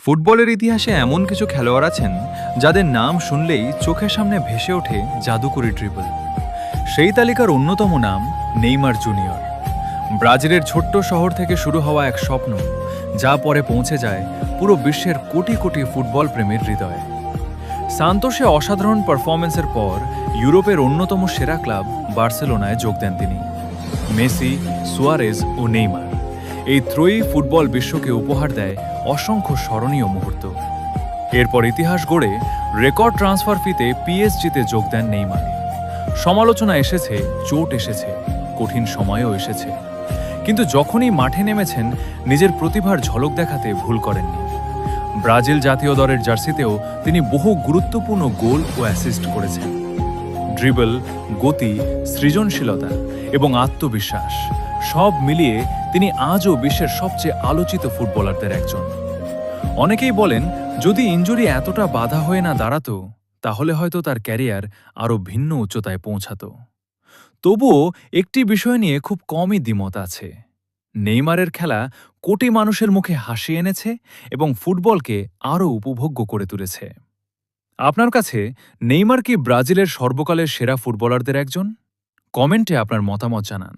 ফুটবলের ইতিহাসে এমন কিছু খেলোয়াড় আছেন যাদের নাম শুনলেই চোখের সামনে ভেসে ওঠে জাদুকরি ড্রিবল। সেই তালিকার অন্যতম নাম নেইমার জুনিয়র। ব্রাজিলের ছোট্ট শহর থেকে শুরু হওয়া এক স্বপ্ন, যা পরে পৌঁছে যায় পুরো বিশ্বের কোটি কোটি ফুটবল প্রেমীর হৃদয়ে। সান্তোসে অসাধারণ পারফরমেন্সের পর ইউরোপের অন্যতম সেরা ক্লাব বার্সেলোনায় যোগ দেন তিনি। মেসি, সুয়ারেজ ও নেইমার, এই ত্রয়ী ফুটবল বিশ্বকে উপহার দেয় অসংখ্য স্মরণীয় মুহূর্ত। এরপর ইতিহাস গড়ে রেকর্ড ট্রান্সফার ফিতে পিএসজিতে যোগ দেন নেইমার। সমালোচনা এসেছে, চোট এসেছে, কঠিন সময়ও এসেছে, কিন্তু যখনই মাঠে নেমেছেন নিজের প্রতিভার ঝলক দেখাতে ভুল করেননি। ব্রাজিল জাতীয় দলের জার্সিতেও তিনি বহু গুরুত্বপূর্ণ গোল ও অ্যাসিস্ট করেছেন। ড্রিবল, গতি, সৃজনশীলতা এবং আত্মবিশ্বাস সব মিলিয়ে তিনি আজও বিশ্বের সবচেয়ে আলোচিত ফুটবলারদের একজন। অনেকেই বলেন, যদি ইনজুরি এতটা বাধা হয়ে না দাঁড়াতো তাহলে হয়তো তার ক্যারিয়ার আরও ভিন্ন উচ্চতায় পৌঁছাতো। তবুও একটি বিষয় নিয়ে খুব কমই দ্বিমত আছে। নেইমারের খেলা কোটি মানুষের মুখে হাসি এনেছে এবং ফুটবলকে আরও উপভোগ্য করে তুলেছে। আপনার কাছে নেইমার কি ব্রাজিলের সর্বকালের সেরা ফুটবলারদের একজন? কমেন্টে আপনার মতামত জানান।